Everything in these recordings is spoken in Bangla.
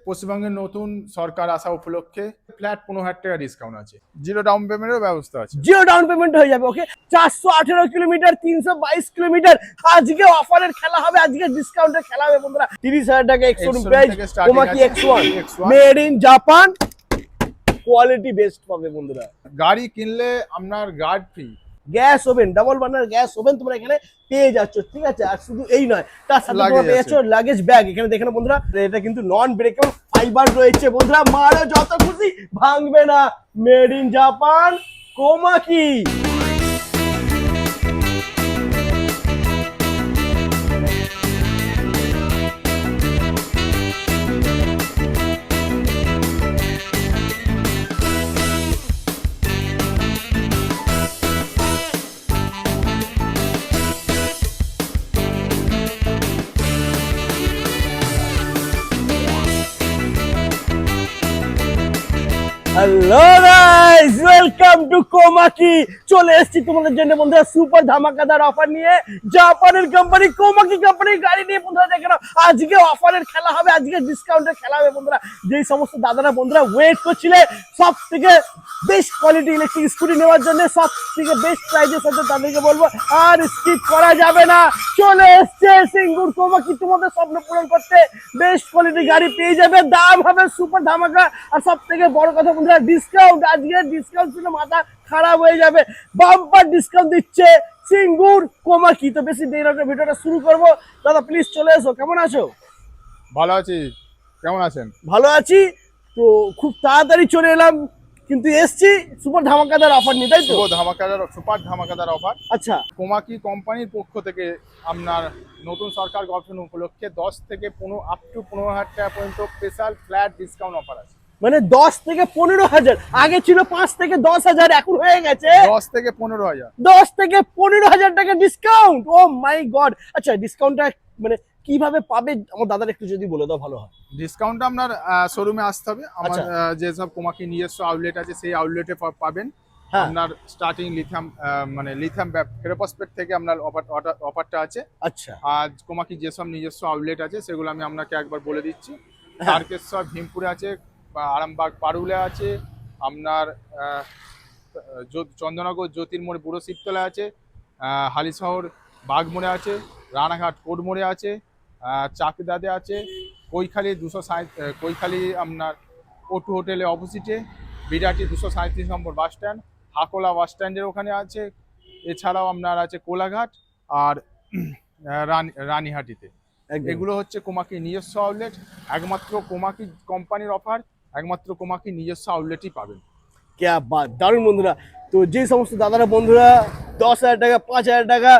পশ্চিমবঙ্গের নতুন সরকার আসা উপলক্ষে ফ্ল্যাট 15,000 টাকা ডিসকাউন্ট আছে, জিরো ডাউন পেমেন্টের ব্যবস্থা আছে। জিরো ডাউন পেমেন্ট হয়ে যাবে। ওকে, 418 কিলোমিটার, 322 কিলোমিটার, আজকে অফারের খেলা হবে, আজকে ডিসকাউন্টের খেলা হবে বন্ধুরা। 30,000 টাকা ex showroom price, Komaki X1 made in Japan, quality best পাবে বন্ধুরা। গাড়ি কিনলে আপনার guard free, gas oven, double burner gas oven তোমরা এখানে পেয়ে যাচ্ছ, ঠিক আছে। আর শুধু এই নয়, তার সাথে তোমরা পেয়ে যাচ্ছ লাগেজ ব্যাগ। এখানে দেখেন বন্ধুরা, এটা কিন্তু নন ব্রেকেবল ফাইবার রয়েছে বন্ধুরা, মারো যত খুশি, ভাঙবে না। Made in Japan, Komaki. Hello guys, welcome to Komaki. চলে এসেছি তোমাদের জন্য বন্ধুরা সুপার ধামাকাদার অফার নিয়ে, জাপানের কোম্পানি কোমাকি কোম্পানির গাড়ি নিয়ে বন্ধুরা। দেখে নাও, আজকে অফারের খেলা হবে, আজকে ডিসকাউন্টের খেলা হবে বন্ধুরা। যেই সমস্ত দাদারা বন্ধুরা ওয়েট করছিলে সব থেকে বেস্ট কোয়ালিটি ইলেকট্রিক স্কুটি নেওয়ার জন্য, সব থেকে বেস্ট প্রাইজের সাথে, তাদেরকে বলবো আর স্কিপ করা যাবে না। চলে এসছে সিঙ্গুর কোমাকি তোমাদের স্বপ্ন পূরণ করতে। বেস্ট কোয়ালিটি গাড়ি পেয়ে যাবে, দাম হবে সুপার ধামাকা। আর সব থেকে বড় কথা বন্ধুরা, ডিসকাউন্ট। আজকে ডিসকাউন্ট শুনে মাথা খারাপ হয়ে যাবে, বাম্পার ডিসকাউন্ট দিচ্ছে সিঙ্গুর কোমাকি। তো বেশি দেরি না করে ভিডিওটা শুরু করবো। দাদা প্লিজ চলে এসো, কেমন আছো? ভালো আছি, কেমন আছেন? ভালো আছি। তো খুব তাড়াতাড়ি চলে এলাম, কিন্তু এসছি সুপার ধামাকাদার অফার নিয়ে, তাই তো? সুপার ধামাকাদার অফার। আচ্ছা, কোমাকি কোম্পানির পক্ষ থেকে আপনার নতুন সরকার গঠন উপলক্ষে 10 থেকে 15 আপ টু 15,000 টাকা পর্যন্ত স্পেশাল ফ্ল্যাট ডিসকাউন্ট অফার আছে। মানে 10 থেকে 15,000, আগে ছিল 5 থেকে 10,000, এখন হয়ে গেছে 10 থেকে 15,000। 10 থেকে 15,000 টাকা ডিসকাউন্ট। O my god. আচ্ছা, ডিসকাউন্টটা মানে কিভাবে পাবে আমার দাদার একটু যদি বলে দাও ভালো হয়। ডিসকাউন্টটা আপনার শোরুমে আসতে হবে। আমার যেসব কোমাকি নিজস্ব আউটলেট আছে সেই আউটলেটে পাবেন। আপনার স্টার্টিং লিথিয়াম লিথিয়াম ফেরোফসফেট থেকে আপনার অফারটা আছে। আচ্ছা, আর কোমাকি যেসব নিজস্ব আউটলেট আছে সেগুলো আমি আপনাকে একবার বলে দিচ্ছি। তারকেশ্বর ভীমপুরে আছে, আরামবাগ পারুলে আছে, আপনার চন্দননগর জ্যোতির্মোড় বুড়ো শিবতলা আছে, হালিশহর বাগমোড়ে আছে, রানাঘাট কোটমোড়ে আছে, চাকদাতে আছে, কৈখালি কৈখালি আপনার ওটু হোটেলে অপোজিটে, বিরাটি 237 নম্বর বাস স্ট্যান্ড, হাকোলা বাস স্ট্যান্ডের ওখানে আছে। এছাড়াও আপনার আছে কোলাঘাট আর রানীহাটিতে। এগুলো হচ্ছে কোমাকি নিজস্ব আউটলেট। একমাত্র কোমাকি কোম্পানির অফার, একমাত্র কোমাকি নিজস্ব আউটলেটই পাবেন। ক্যা বাত, দারুণ বন্ধুরা। তো যে সমস্ত দাদারা বন্ধুরা 10,000 টাকা 5,000 টাকা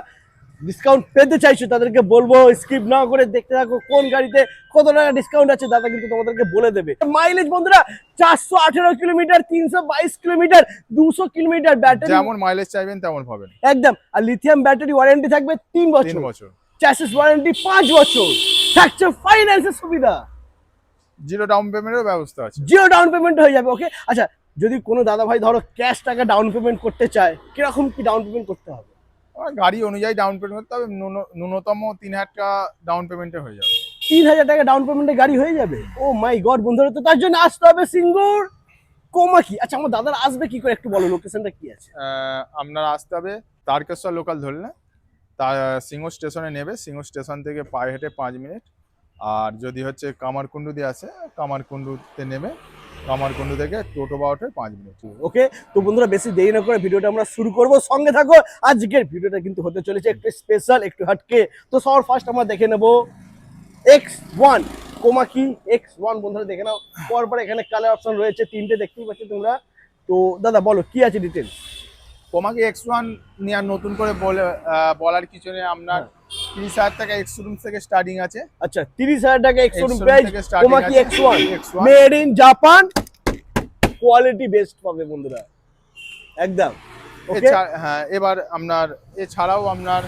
ডিসকাউন্ট পেতে চাইছো, তাদেরকে বলবো স্কিপ না করে দেখতে থাকো কোন গাড়িতে কত টাকা ডিসকাউন্ট আছে। দাদা কিন্তু তোমাদেরকে বলে দেবে। মাইলেজ বন্ধুরা 418 কিলোমিটার, 322 কিলোমিটার, 200 কিলোমিটার ব্যাটারি, যেমন মাইলেজ চাইবেন তেমন পাবেন একদম। আর লিথিয়াম ব্যাটারি ওয়ারেন্টি থাকবে 3 বছর, চ্যাসিস ওয়ারেন্টি 5 বছর, থাকছে ফাইন্যান্সের সুবিধা, জিরো ডাউন পেমেন্টের ব্যবস্থা আছে। জিরো ডাউন পেমেন্ট হয়ে যাবে। ওকে, আচ্ছা, যদি কোনো দাদা ভাই ধরো ক্যাশ টাকা ডাউন পেমেন্ট করতে চায়, কিরকম কি ডাউন পেমেন্ট করতে হবে? গাড়ি অনুযায়ী ডাউন পেমেন্ট করতে হবে, ন্যূনতম 3,000 টাকা ডাউন পেমেন্টে হয়ে যাবে। 3,000 টাকা ডাউন পেমেন্টে গাড়ি হয়ে যাবে? ও মাই গড বন্ধুরা, তো তার জন্য আসতে হবে সিঙ্গুর কোমাকি। আচ্ছা, আমার দাদার আসবে কি করে একটু বলো, লোকেশনটা কি আছে? আপনারা আসতে হবে তারকেশ্বর লোকাল ধরলে, তার সিংহ স্টেশনে নেবে, সিংহ স্টেশন থেকে পায়ে হেঁটে 5 মিনিট। আর যদি হচ্ছে কামারকুণ্ডু দিয়ে আসে, কামারকুণ্ডুতে নেবে, কামারকুণ্ডু থেকে টোটো পাওয়াতে 5 মিনিট। ওকে, তো বন্ধুরা বেশি দেরি না করে ভিডিওটা আমরা শুরু করব, সঙ্গে থাকো। আজকের ভিডিওটা কিন্তু হতে চলেছে একটু স্পেশাল, একটু হাটকে। তো সবার ফার্স্ট আমরা দেখে নেব X1, কোমাকি X1 বন্ধুরা দেখে নাও। পরপর এখানে কালার অপশন রয়েছে 3টে, দেখতেই পাচ্ছ তোমরা। তো দাদা বলো কি আছে ডিটেলস। কোমাকি X1 নিয়ে আর নতুন করে বলার কিছু নেই। আপনার 30,000 টাকা এক্স-শোরুম থেকে স্টার্টিং আছে। আচ্ছা, 30,000 টাকা এক্স-শোরুম প্রাইস, starting কোমাকি আছে। X1 X1 made in Japan, quality best পাবে বন্ধুরা, একদম। ওকে, হ্যাঁ, এবার আপনার এছাড়াও আপনার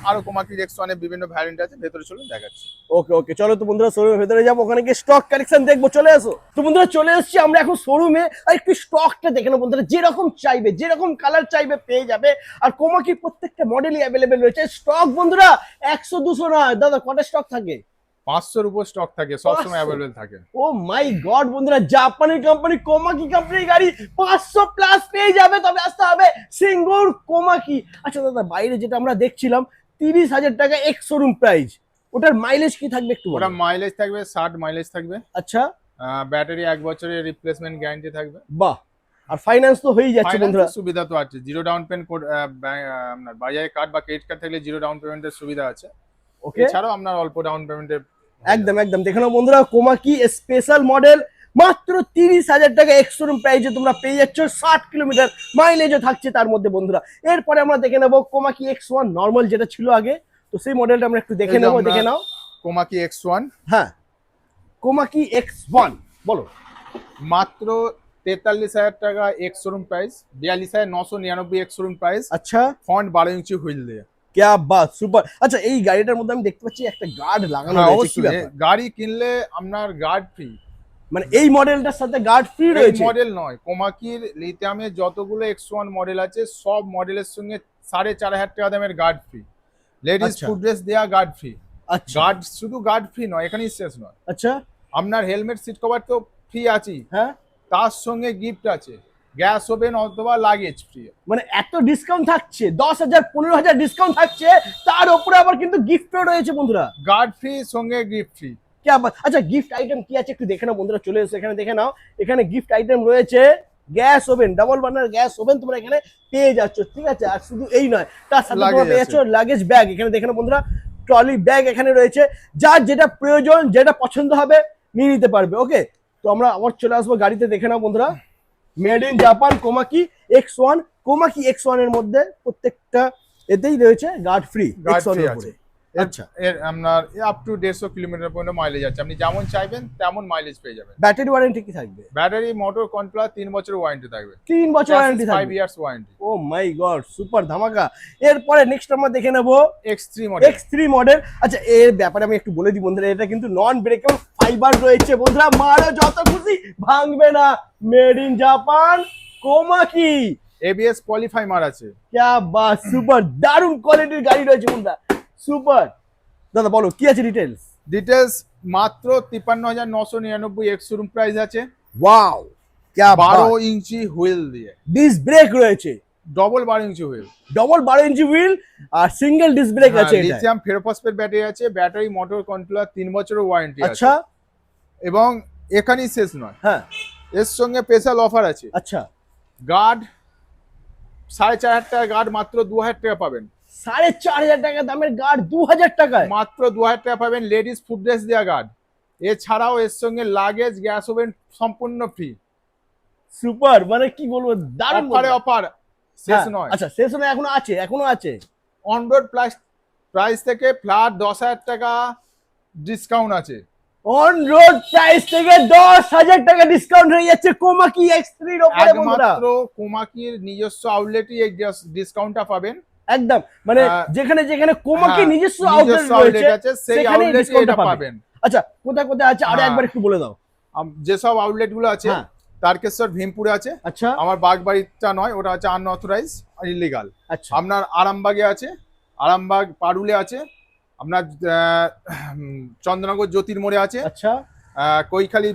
আরো কোমাকি X1 এর বিভিন্ন ভ্যারিয়েন্ট আছে, ভেতরে চলুন দেখাচ্ছি। ওকে ওকে, চলো তো বন্ধুরা শোরুমের ভেতরে যাবো, ওখানে গিয়ে স্টক কালেকশন দেখবো। চলে আসো। তো বন্ধুরা চলে এসেছি আমরা এখন শোরুমে, আর একটু স্টকটা দেখে নাও বন্ধুরা। যেরকম চাইবে, যেরকম কালার চাইবে পেয়ে যাবে। আর কোমাকির প্রত্যেকটা মডেলই অ্যাভেলেবেল রয়েছে। স্টক বন্ধুরা 100-200 নয়। দাদা কটা স্টক থাকে? 500-র উপর স্টক থাকে, সবসময় 500? অ্যাভেলেবেল থাকে। ও মাই গড বন্ধুরা, জাপানের কোম্পানি কোমাকি কোম্পানির গাড়ি 500 প্লাস পেয়ে যাবে, তবে আসতে হবে সিঙ্গুর কোমাকি। আচ্ছা দাদা, বাইরে যেটা আমরা দেখছিলাম 30,000 টাকা এক্স শোরুম প্রাইস, ওটার মাইলেজ কি থাকবে একটু ওটা বলো। মাইলেজ থাকবে 60 মাইলেজ থাকবে। আচ্ছা, ব্যাটারি 1 বছরের রিপ্লেসমেন্ট গ্যারান্টি থাকবে। বাহ, আর ফাইন্যান্স তো হয়েই যাচ্ছে বন্ধুরা। ফাইন্যান্সের সুবিধা তো আছে, জিরো ডাউন পেমেন্ট আপনার বাজারে কার্ড বা ক্রেডিট কার্ড থাকলে জিরো ডাউন পেমেন্টের সুবিধা আছে। ওকে, এছাড়াও আপনার অল্প ডাউন পেমেন্টে একদম একদম দেখে নাও বন্ধুরা, কোমাকি স্পেশাল মডেল মাত্র 30,000 টাকা এক্স শোরুম প্রাইসে তোমরা পেয়ে যাচ্ছ, 60 কিলোমিটার মাইলেজও থাকছে তার মধ্যে বন্ধুরা। এরপরে আমরা দেখে নেবো কোমাকি X1 নর্মাল যেটা ছিল আগে, তো সেই মডেলটা আমরা একটু দেখে এই যে নেবো, আমরা- দেখে নাও। কোমাকি X1 হ্যাঁ, কোমাকি X1 বলো। মাত্র 43,000 টাকা ex showroom price, 42,999 ex showroom price, আচ্ছা, ফ্রন্ট 12 ইঞ্চি হুইল দিয়ে। ক্যা বাত, সুপার। আচ্ছা, এই গাড়িটার মধ্যে আমি দেখতে পাচ্ছি একটা গার্ড লাগানো হ্যাঁ, রয়েছে, কি অবশ্যই ব্যাপার? গাড়ি কিনলে আপনার গার্ড ফ্রি। মানে এই মডেলটার সাথে গার্ড ফ্রি এই রয়েছে? মডেল নয়, কোমাকির লিথিয়ামের যতগুলো X1 মডেল আছে সব মডেলের সঙ্গে 4,500 টাকা দামের গার্ড ফ্রি, লেডিস আচ্ছা। ফুটরেস দেয়া গার্ড ফ্রি। আচ্ছা গার্ড শুধু গার্ড ফ্রি নয়, এখানেই শেষ নয়, আচ্ছা, আপনার হেলমেট সিট কভার তো ফ্রি আছেই, হ্যাঁ, তার সঙ্গে গিফট আছে গ্যাস ওভেন অথবা লাগেজ ফ্রি। মানে এত ডিসকাউন্ট থাকছে, 10,000 15,000 ডিসকাউন্ট থাকছে, তার উপরে আবার কিন্তু গিফটও রয়েছে বন্ধুরা। গার্ড ফ্রি সঙ্গে গিফট ফ্রি। क्या बात। আচ্ছা, গিফট আইটেম কি আছে একটু দেখে নাও বন্ধুরা, চলে এসো এখানে, দেখে নাও। এখানে গিফট আইটেম রয়েছে gas oven, double burner gas oven তোমরা এখানে পেয়ে যাচ্ছ, ঠিক আছে। আর শুধু এই নয়, তার সাথে তোমরা Luggage পেয়ে যাচ্ছ লাগেজ ব্যাগ, এখানে দেখে নাও বন্ধুরা, ট্রলি ব্যাগ এখানে রয়েছে, যার যেটা প্রয়োজন যেটা পছন্দ হবে নিয়ে নিতে পারবে। ওকে, তো আমরা আবার চলে আসবো গাড়িতে, দেখে নাও বন্ধুরা, made in Japan Komaki X1। Komaki X1 এর মধ্যে প্রত্যেকটা এতেই রয়েছে guard free, guard X1 free এর আছে। উপরে। আচ্ছা, এর আপনার আপ টু 150 কিলোমিটার পর্যন্ত মাইলেজ আছে, আপনি যেমন চাইবেন তেমন মাইলেজ পেয়ে যাবেন। ব্যাটারি ওয়ারেন্টি কি থাকবে? ব্যাটারি মোটর কন্ট্রোলার 3 বছর ওয়ারেন্টি থাকবে, 3 বছর ওয়ারেন্টি 5 থাকবে। Years warranty. Oh my god, super ধামাকা। এরপরে নেক্সট আমরা দেখে নেবো X3 মডেল। X3 model. আচ্ছা, এর ব্যাপারে আমি একটু বলে দিই বন্ধুরা, এটা কিন্তু নন ব্রেকেবল ফাইবার রয়েছে বন্ধুরা, মারো যত খুশি ভাঙবে না, made in Japan Komaki. ABS qualify মার আছে। ক্যা বাত, সুপার, দারুণ কোয়ালিটির গাড়ি রয়েছে বন্ধুরা, সুপার। দাদা বলো কি আছে ডিটেলস। ডিটেলস মাত্র 53,999 এক্স শোরুম প্রাইস আছে, ওয়াও, ক্যা 12 ইঞ্চি হুইল দিয়ে, ডিস্ক ব্রেক রয়েছে, ডবল 12 ইঞ্চি হুইল, ডবল 12 ইঞ্চি হুইল, আর সিঙ্গেল ডিস্ক ব্রেক আছে এটা। লিথিয়াম ফেরোফসফেট ব্যাটারি আছে, ব্যাটারি মোটর কন্ট্রোলার 3 বছরের ওয়ারেন্টি আছে। আচ্ছা, এবং এখানেই শেষ নয়, হ্যাঁ, এর সঙ্গে স্পেশাল অফার আছে, আচ্ছা, গার্ড 4,500 টাকা গার্ড মাত্র 2,000 টাকা পাবেন, 4,500 টাকা দামের গার্ড 2,000 টাকায়। মাত্র 2,000 টাকা পাবেন, লেডিস ফুটড্রেস দেওয়া গার্ড। এছাড়াও এর সঙ্গে লাগেজ গ্যাস ওভেন সম্পূর্ণ ফ্রি। সুপার, মানে কি বলবো, দারুণ অফারে বন্ধুরা। অফার শেষ হ্যাঁ, নয়। আচ্ছা, শেষ নয়, এখনো আছে, এখনো আছে। অন রোড প্রাইস থেকে ফ্ল্যাট 10,000 টাকা ডিসকাউন্ট আছে। অন রোড প্রাইস থেকে 10,000 টাকা ডিসকাউন্ট হয়ে যাচ্ছে কোমাকি X3 এর উপরে বন্ধুরা। একমাত্র কোমাকির নিজস্ব আউটলেটই এই ডিসকাউন্টটা পাবেন। একদম, মানে হ্যাঁ, যেখানে যেখানে কোমাকি হ্যাঁ, নিজস্ব আউটলেট outlet রয়েছে আছে, সেই সেখানে আউটলেটে ডিসকাউন্টটা এটা পাবেন। পাবেন। আচ্ছা, কোথায় কোথায় আছে আরো হ্যাঁ। একবার একটু বলে দাও। যেসব আউটলেট গুলো আছে, হ্যাঁ। তারকেশ্বর ভীমপুরে আছে, আচ্ছা আমার বাগবাড়িটা নয়, ওটা আছে আনঅথরাইজ আর ইলিগাল। আচ্ছা, আপনার আরামবাগে আছে, আরামবাগ পারুলে আছে, আপনার চন্দ্রনগর জ্যোতির মোড়ে আছে, আচ্ছা, কৈখালি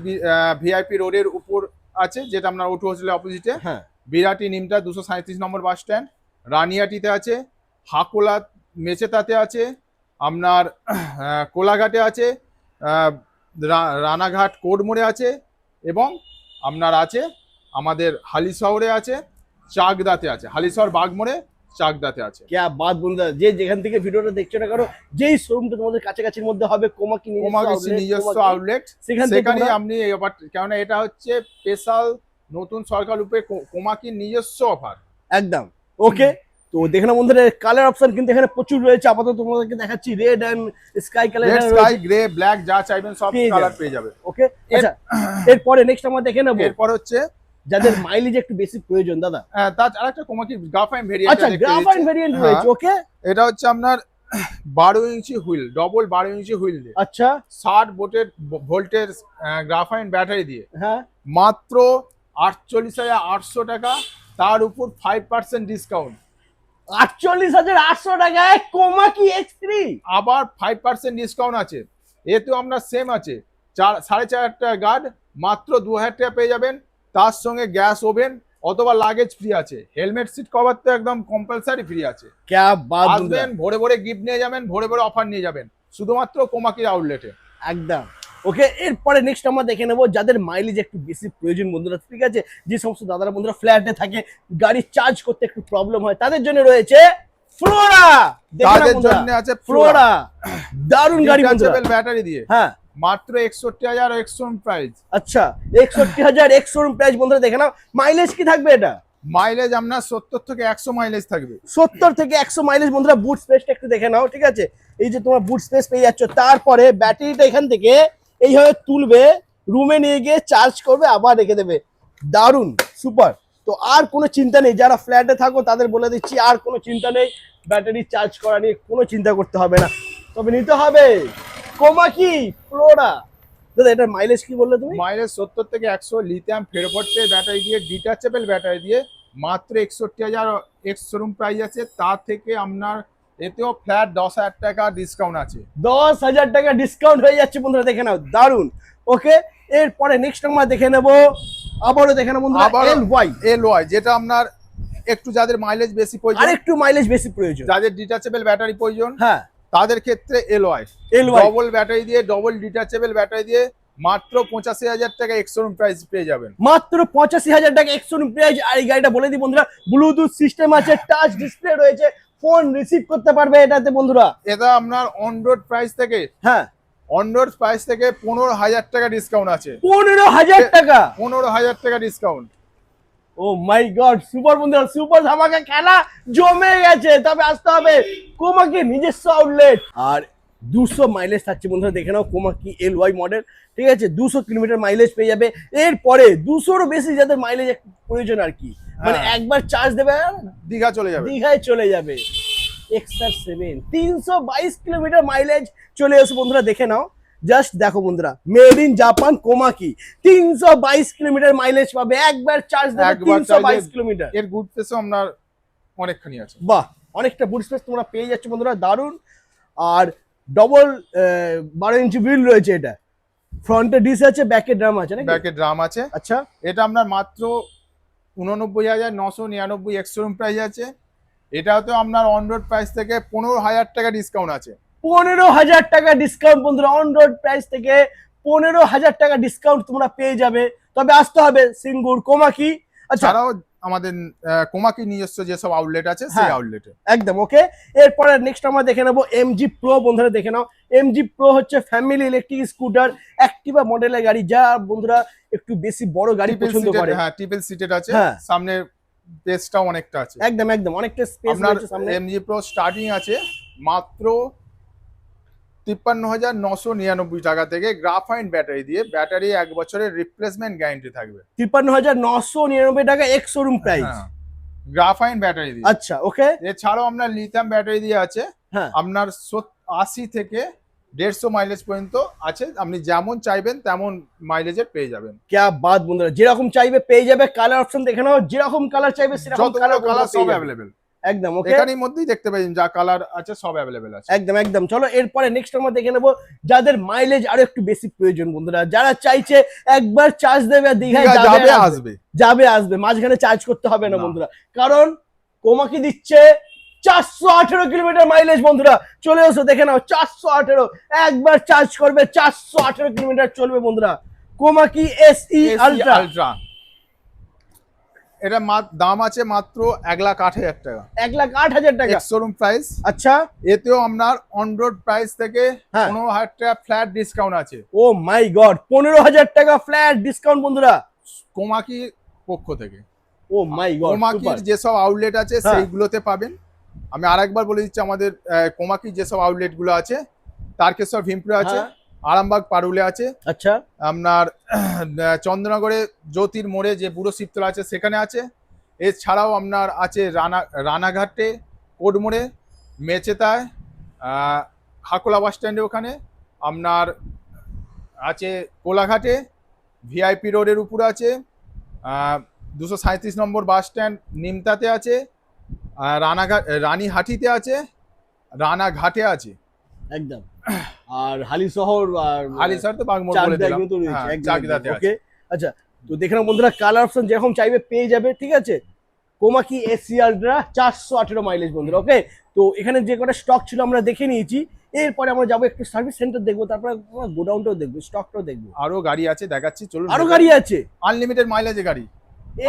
ভিআইপি রোডের উপর আছে, যেটা আপনার ওটু হোস্টেলের অপোজিটে, হ্যাঁ, বিরাটি নিমটা 237 নম্বর বাস স্ট্যান্ড, রানিয়াটিতে আছে, হাকোলা মেচেতাতে আছে, আপনার কোলাঘাটে আছে, রানাঘাট কোড মোড়ে আছে, এবং আপনার আছে আমাদের হালিশহরে আছে, চাকদাতে আছে, হালিশহর বাগমোড়ে চাকদাতে আছে। ক্যা বাত বন্ধুরা, যে যেখান থেকে ভিডিওটা দেখছো না কারো, যেই শোরুমটা তোমাদের কাছাকাছির মধ্যে হবে কোমাকি নিজস্ব আউটলেট, সেখান থেকে সেখানে তোমরা- আপনি এবার, কেননা এটা হচ্ছে স্পেশাল নতুন সরকার রূপে কোমাকির নিজস্ব অফার। একদম। ওকে, তো দেখে না বন্ধুরা, কালার অপশন কিন্তু এখানে প্রচুর রয়েছে, আপাতত তোমাদেরকে দেখাচ্ছি red and sky colour. Red, sky, grey, black, যা চাইবেন সব পেয়ে কালার যাবে। পেয়ে যাবে। ওকে, আচ্ছা, এরপরে নেক্সট আমরা দেখে নেবো এরপর হচ্ছে যাদের মাইলেজ একটু বেশি প্রয়োজন দাদা। তার আরেকটা কোমাকি গ্রাফাইন ভেরিয়েন্ট আচ্ছা, গ্রাফাইন ভেরিয়েন্ট রয়েছে। ওকে, এটা হচ্ছে আপনার 12 ইঞ্চি হুইল, ডবল 12 ইঞ্চি হুইল দিয়ে, আচ্ছা, 60 ভোল্টের গ্রাফাইন ব্যাটারি দিয়ে, হ্যাঁ, মাত্র 48,800 টাকা, তার উপর 5% ডিসকাউন্ট, 48,800 টাকায় কোমাকি X3। আবার 5% ডিসকাউন্ট আছে। এতেও আপনার সেম আছে 4,500 টাকা গার্ড, মাত্র 2,000 টাকা পেয়ে যাবেন। তার সঙ্গে গ্যাস ওভেন অথবা লাগেজ ফ্রি আছে। হেলমেট সিট কভার তো একদম কম্পালসারি ফ্রি আছে। ক্যা বাত বন্ধুরা, আসবেন, ভরে ভরে গিফট নিয়ে যাবেন, ভরে ভরে অফার নিয়ে যাবেন, শুধুমাত্র কোমাকির আউটলেটে। একদম ওকে। এরপরে নেক্সট আমরা দেখে নেবো যাদের মাইলেজ একটু বেশি প্রয়োজন বন্ধুরা, ঠিক আছে, যে সমস্ত দাদারা বন্ধুরা ফ্ল্যাটে থাকে, গাড়ি চার্জ করতে একটু প্রবলেম হয়, তাদের জন্য রয়েছে ফ্লোরা। তাদের জন্য আছে ফ্লোরা, দারুণ গাড়ি বন্ধুরা। ব্যাটারি দিয়ে হ্যাঁ, মাত্র 61,000 এক্সট্রম প্রাইস। আচ্ছা 61,000 এক্স শোরুম প্রাইস বন্ধুরা, দেখে নাও। মাইলেজ কি থাকবে এটা? মাইলেজ আপনার 70 থেকে 100 মাইলেজ থাকবে। 70 থেকে 100 মাইলেজ বন্ধুরা। বুট স্পেসটা একটু দেখে নাও, ঠিক আছে, এই যে তোমার বুট স্পেস পেয়ে যাচ্ছ। তারপরে ব্যাটারিটা এখান থেকে এইভাবে তুলবে, রুমে নিয়ে গিয়ে চার্জ করবে, আবার রেখে দেবে। দারুণ, সুপার। তো আর কোনো চিন্তা নেই, যারা ফ্ল্যাটে থাকো তাদের বলে দিচ্ছি আর কোনো চিন্তা নেই, ব্যাটারি চার্জ করা নিয়ে কোনো চিন্তা করতে হবে না। তবে নিতে হবে কোমাকি ফ্লোরা। দাদা এটার মাইলেজ কি বললে তুমি? মাইলেজ 70 থেকে 100, লিথিয়াম ফেরোভোল্টে ব্যাটারি দিয়ে, ডিটাচেবল ব্যাটারি দিয়ে, মাত্র 61,000 এক্স শোরুম প্রাইস আছে। তার থেকে আপনার এতেও ফ্ল্যাট 10,000 টাকা ডিসকাউন্ট আছে। 10,000 টাকা ডিসকাউন্ট হয়ে যাচ্ছে বন্ধুরা, দেখে নাও, দারুন। ওকে, এরপরে নেক্সট আমরা দেখে নেব, আবারও দেখে নেব বন্ধুরা এলওয়াই, যেটা আপনার একটু যাদের মাইলেজ বেশি প্রয়োজন, আর একটু মাইলেজ বেশি প্রয়োজন, যাদের ডিটাচেবল ব্যাটারি প্রয়োজন, হ্যাঁ, তাদের ক্ষেত্রে এলওয়াই ডবল ব্যাটারি দিয়ে, ডবল ডিটাচেবল ব্যাটারি দিয়ে মাত্র 85,000 টাকা এক্স শোরুম প্রাইস পেয়ে যাবেন। মাত্র 85,000 টাকা এক্স শোরুম প্রাইস। আর এই গাড়িটা বলে দিই বন্ধুরা, ব্লুটুথ সিস্টেম আছে, টাচ ডিসপ্লে রয়েছে, ফোন রিসিভ করতে পারবে এটাতে বন্ধুরা। এটা আপনার অন রোড প্রাইস থেকে, হ্যাঁ, অন রোড প্রাইস থেকে 15,000 টাকা ডিসকাউন্ট আছে। 15,000 টাকা, 15,000 টাকা discount. O my god, super বন্ধুরা, সুপার ধামাকা খেলা জমে গেছে। তবে আসতে হবে কোমাকি নিজস্ব আউটলেট। আর 200 মাইলেজ থাকছে বন্ধুরা, দেখে নাও, কোমাকি এলওয়াই মডেল, ঠিক আছে, 200 কিলোমিটার মাইলেজ পেয়ে যাবে। এরপরে 200রও বেশি যাদের মাইলেজ প্রয়োজন আর কি, মানে হ্যাঁ। একবার চার্জ দেবে আর দীঘা চলে যাবে। দীঘায় চলে যাবে। এক্সআর 7 322 কিলোমিটার মাইলেজ চলে এসে বন্ধুরা, দেখে নাও, জাস্ট দেখো বন্ধুরা, made in Japan Komaki 322 kilometre mileage পাবে, একবার চার্জ দেবে, একবার 322 কিলোমিটার। এর গুড স্পেসও আপনার অনেকখানি আছে। বাহ, অনেকটা বুট স্পেস তোমরা পেয়ে যাচ্ছ বন্ধুরা, দারুন। আর ডবল 12 ইঞ্চি হুইল রয়েছে এটা, ফ্রন্টে ডিস আছে, ব্যাকে ড্রাম আছে নাকি? ব্যাকে ড্রাম আছে। আচ্ছা, এটা আপনার মাত্র 89,999 এক্স শোরুম প্রাইস আছে। এটাতে আপনার অন রোড প্রাইস থেকে 15,000 টাকা ডিসকাউন্ট আছে। 15,000 টাকা ডিসকাউন্ট বন্ধুরা, অন রোড প্রাইস থেকে 15,000 টাকা ডিসকাউন্ট তোমরা পেয়ে যাবে। তবে আসতে হবে সিঙ্গুর কোমাকি। আচ্ছা, ছাড়াও আমাদের কোমাকি নিজস্ব যেসব আউটলেট আছে সেই হ্যাঁ। আউটলেটে। একদম ওকে। এরপরে নেক্সট আমরা দেখে নেবো এমজি প্রো বন্ধুরা, দেখে নাও, এমজি প্রো হচ্ছে ফ্যামিলি ইলেকট্রিক স্কুটার, অ্যাক্টিভা মডেলের গাড়ি, যা বন্ধুরা একটু বেশি বড় গাড়ি পছন্দ করে। হ্যাঁ, ট্রিপল সিটেড আছে, হ্যাঁ। সামনে স্পেসটাও অনেকটা আছে। একদম একদম, অনেকটা স্পেস আপনার রয়েছে সামনে। এমজি প্রো স্টার্টিং আছে মাত্র 53,999 টাকা থেকে, গ্রাফাইন ব্যাটারি দিয়ে। ব্যাটারি 1 বছরের রিপ্লেসমেন্ট গ্যারান্টি থাকবে। 53,999 টাকা ex showroom price. Graphene battery দিয়ে। আচ্ছা ওকে, এছাড়াও আপনার লিথিয়াম ব্যাটারি দিয়ে আছে, হ্যাঁ, আপনার 80 থেকে 150 মাইলেজ পর্যন্ত আছে। আপনি যেমন চাইবেন তেমন মাইলেজের পেয়ে যাবেন। ক্যা বাত বন্ধুরা, যেরকম চাইবে পেয়ে যাবে। কালার অপশন দেখে নাও, যেরকম কালার চাইবে সেরকম যতগুলো কালার সব পেয়ে যাবে। অ্যাভেলেবেল। একদম ওকে, এখানের মধ্যেই দেখতে পাবেন যা কালার আছে সব অ্যাভেলেবেল আছে। একদম একদম। চলো এরপরে নেক্সট আমরা দেখে নেবো যাদের মাইলেজ আরো একটু বেশি প্রয়োজন বন্ধুরা, যারা চাইছে একবার চার্জ দেবে আর দীঘায় দীঘা যাবে যাবে, আসবে, আসবে। যাবে আসবে, মাঝখানে চার্জ করতে হবে না না। বন্ধুরা, কারণ কোমাকি দিচ্ছে 418 কিলোমিটার মাইলেজ বন্ধুরা। চলে এসো, দেখে নাও, 418, একবার চার্জ করবে 418 কিলোমিটার চলবে বন্ধুরা। কোমাকি এসই আলট্রা, আলট্রা, এটা দাম আছে মাত্র 1,08,000 টাকা, 1,08,000 টাকা এক্স শোরুম প্রাইস। আচ্ছা, এতেও আপনার অন রোড প্রাইস থেকে হ্যাঁ। 15,000 টাকা ফ্ল্যাট ডিসকাউন্ট আছে। ও মাই গড, 15,000 টাকা ফ্ল্যাট ডিসকাউন্ট বন্ধুরা, কোমাকির পক্ষ থেকে। ও মাই গড। কোমাকির যেসব আউটলেট আছে হ্যাঁ। সেইগুলোতে পাবেন। আমি আরেকবার বলে দিচ্ছি, আমাদের কোমাকির যেসব আউটলেট গুলো আছে, তারকেশ্বর ভীমপুরে আছে, হ্যাঁ। আরামবাগ পারুলে আছে, আচ্ছা, আপনার চন্দ্রনগরে জ্যোতির মোড়ে যে বুড়ো শিবতলা আছে সেখানে আছে। এছাড়াও আপনার আছে রানাঘাটে, কোডমোড়ে, মেচেতায়, হাকোলা বাস স্ট্যান্ডে ওখানে আপনার আছে, কোলাঘাটে ভিআইপি রোডের উপরে আছে, 237 নম্বর বাস স্ট্যান্ড নিমতাতে আছে, রানাঘাট রানীহাটিতে আছে, রানাঘাটে আছে। একদম। আর হালি শহর আর হালিশহর তো বাগমোড় বলে চাকদা দিলাম। এগুলো তো রয়েছে হ্যাঁ, একদম চাকদাতে আছে। ওকে। আচ্ছা, তো দেখে নাও বন্ধুরা, কালার অপশন যেরকম চাইবে পেয়ে যাবে, ঠিক আছে। কোমাকি এসিআররা 418 মাইলেজ বন্ধুরা, ওকে। তো এখানে যে কটা স্টক ছিল আমরা দেখে নিয়েছি, এরপরে আমরা যাবো একটু সার্ভিস সেন্টার দেখবো, তারপরে গোডাউনটাও দেখবো, স্টকটাও দেখবো। আরো গাড়ি আছে, দেখাচ্ছি চলুন। আরো গাড়ি আছে, আনলিমিটেড মাইলেজে গাড়ি,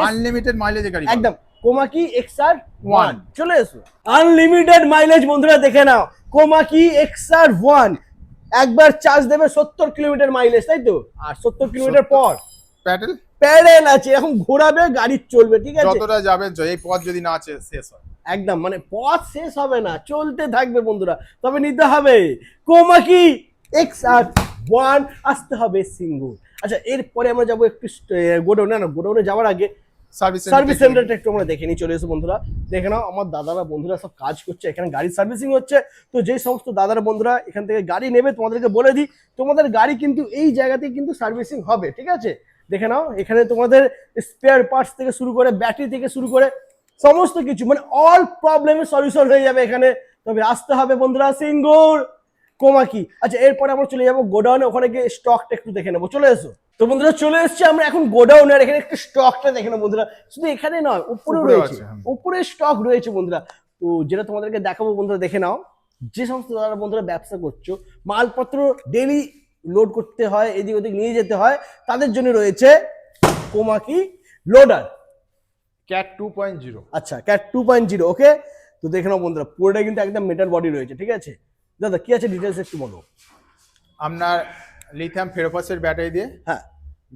আনলিমিটেড মাইলেজে গাড়ি একদম। কোমাকি এক্সআর ওয়ান, 1 চলে এসো। আনলিমিটেড মাইলেজ বন্ধুরা দেখে নাও, কোমাকি এক্সআর ওয়ান। একবার চার্জ দেবে 70 কিলোমিটার মাইলেজ, তাই তো? আর 70 কিলোমিটার পর প্যাডেল প্যাডেল আছে, এখন ঘোরাবে, গাড়ি চলবে, ঠিক আছে। যতটা যাবেন, এই পথ যদি না আছে শেষ হয়। একদম, মানে পথ শেষ হবে না, চলতে থাকবে বন্ধুরা। তবে নিতে হবে কোমাকি এক্সআর ওয়ান, আসতে হবে সিঙ্গুর। আচ্ছা, এরপরে আমরা যাবো একটু গোডাউনে। না, গোডাউনে যাওয়ার আগে সার্ভিস সেন্টারটা একটু আমরা দেখে নিই, চলে এসো বন্ধুরা। দেখে নাও, আমার দাদারা বন্ধুরা সব কাজ করছে, এখানে গাড়ি সার্ভিসিং হচ্ছে। তো যে সমস্ত দাদারা বন্ধুরা এখান থেকে গাড়ি নেবে, তোমাদেরকে বলে দিই, তোমাদের গাড়ি কিন্তু এই জায়গাতেই কিন্তু সার্ভিসিং হবে, ঠিক আছে। দেখে নাও, এখানে তোমাদের স্পেয়ার পার্টস থেকে শুরু করে, ব্যাটারি থেকে শুরু করে সমস্ত কিছু, মানে অল প্রবলেমের সলিউশন হয়ে যাবে এখানে। তবে আসতে হবে বন্ধুরা সিঙ্গুর কোমাকি। আচ্ছা, এরপরে আমরা চলে যাবো গোডাউনে, ওখানে গিয়ে স্টকটা একটু দেখে নেবো, চলে এসো। তো বন্ধুরা চলে এসেছি আমরা এখন গোডাউনে, আর এখানে একটু স্টকটা দেখে নেবো বন্ধুরা। শুধু এখানে নয়, উপরে উপরেও রয়েছে, আছে, হ্যাঁ। উপরে স্টক রয়েছে বন্ধুরা। তো যেটা তোমাদেরকে দেখাবো বন্ধুরা, দেখে নাও। যে সমস্ত যারা বন্ধুরা ব্যবসা করছো, মালপত্র ডেলি লোড করতে হয়, এদিক ওদিক নিয়ে যেতে হয়, তাদের জন্য রয়েছে কোমাকি লোডার। ক্যাট 2.0। আচ্ছা, ক্যাট 2.0, ওকে। তো দেখে নাও বন্ধুরা, পুরোটা কিন্তু একদম মেটাল বডি রয়েছে, ঠিক আছে। দাদা কি আছে ডিটেলস একটু বলো। আপনার লিথিয়াম ফেরোফসের ব্যাটারি দিয়ে, হ্যাঁ,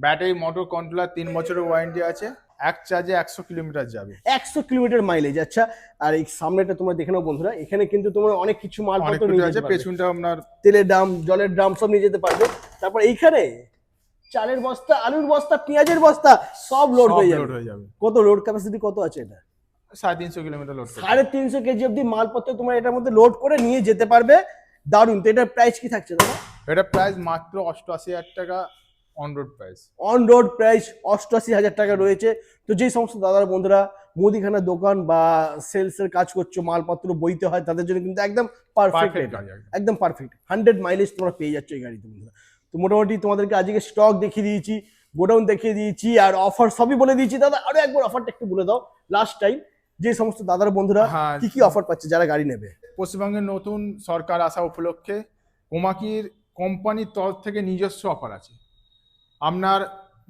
ব্যাটারি, মোটর কন্ট্রোলার, 3 বছরের ওয়ারেন্টি আছে। এক চার্জে 100 কিলোমিটার যাবে। 100 কিলোমিটার মাইলেজ। আচ্ছা, আর এই সামনেটা তোমরা দেখে নাও বন্ধুরা, এখানে কিন্তু তোমরা অনেক কিছু অনেক মালপত্র কিছু নিয়ে আছে, যেতে পারবে। পেছনটা আপনার তেলের ড্রাম, জলের ড্রাম সব নিয়ে যেতে পারবে। তারপর এইখানে চালের বস্তা, আলুর বস্তা, পেঁয়াজের বস্তা সব লোড সব হয়ে লোড যাবে। হয়ে যাবে। কত লোড ক্যাপাসিটি কত আছে এটা? 350 কিলোমিটার লোড করবে। 350 কেজি অব্দি মালপত্র তোমরা এটার মধ্যে লোড করে নিয়ে যেতে পারবে। দারুণ। তো এটার প্রাইস কি থাকছে দাদা? এটা প্রাইস মাত্র 88,000 টাকা on road price. On road price 88,000 টাকা রয়েছে। তো যেই সমস্ত দাদার বন্ধুরা মুদিখানার দোকান বা সেলসের কাজ করছো, মালপত্র বইতে হয়, তাদের জন্য কিন্তু একদম পারফেক্ট, পারফেক্ট গাড়ি একদম। একদম পারফেক্ট। 100 মাইলেজ তোমরা পেয়ে যাচ্ছ এই গাড়িতে বন্ধুরা। তো মোটামুটি তোমাদেরকে আজকে স্টক দেখিয়ে দিয়েছি, গোডাউন দেখিয়ে দিয়েছি, আর অফার সবই বলে দিয়েছি। দাদা আরো একবার অফারটা একটু বলে দাও লাস্ট টাইম, যে সমস্ত দাদার বন্ধুরা হ্যাঁ, কি কি অফার পাচ্ছে যারা গাড়ি নেবে। পশ্চিমবঙ্গের নতুন সরকার আসা উপলক্ষে কোমাকির কোম্পানির তরফ থেকে নিজস্ব অফার আছে। আপনার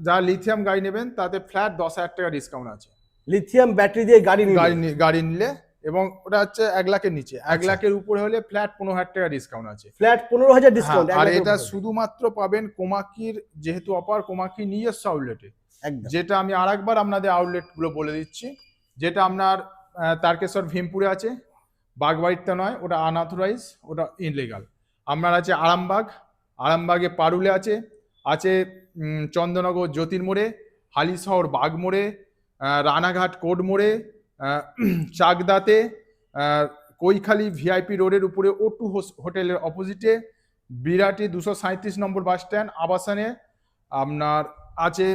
যারা লিথিয়াম গাড়ি নেবেন তাতে ফ্ল্যাট 10,000 টাকা ডিসকাউন্ট আছে লিথিয়াম ব্যাটারি দিয়ে গাড়ি নিবে, গাড়ি নিলে, এবং ওটা হচ্ছে 1 লাখের নিচে। 1 আচ্ছা। লাখের উপরে হলে ফ্ল্যাট 15,000 টাকা ডিসকাউন্ট আছে। Flat 15,000 discount. আর এটা শুধুমাত্র পাবেন কোমাকির, যেহেতু অফার কোমাকির নিজস্ব আউটলেটে। একদম, যেটা আমি আরেকবার আপনাদের আউটলেট গুলো বলে দিচ্ছি, যেটা আপনার তারকেশ্বর ভীমপুরে আছে, বাগবাড়িতে নয়, ওটা আনঅথরাইজ, ওটা ইনলিগাল। আপনার আছে আরামবাগ, আরামবাগে পারুলে আছে, আছে চন্দ্রনগর জ্যোতির্মোড়ে, হালিশহর বাগমোড়ে, রানাঘাট কোড মোড়ে, চাকদাতে, কৈখালি ভিআইপি রোডের উপরে O2 হোটেলের অপোজিটে, বিরাটি 237 নম্বর বাস স্ট্যান্ড আবাসনে আপনার আছে,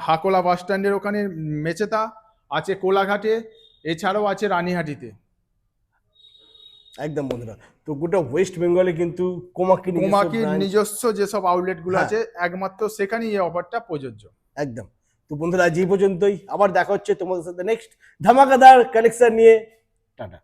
হাকোলা বাস স্ট্যান্ডের ওখানে মেচেতা আছে, কোলাঘাটে, এছাড়াও আছে রানীহাটিতে। একদম বন্ধুরা। তো গোটা ওয়েস্ট বেঙ্গলে কিন্তু কোমাকির নিজস্ব যেসব আউটলেট গুলো হ্যাঁ। আছে, একমাত্র সেখানেই এই অফারটা প্রযোজ্য। একদম। তো বন্ধুরা আজ এই পর্যন্তই, আবার দেখা হচ্ছে তোমাদের সাথে নেক্সট ধামাকাদার কালেকশন নিয়ে। টাটা।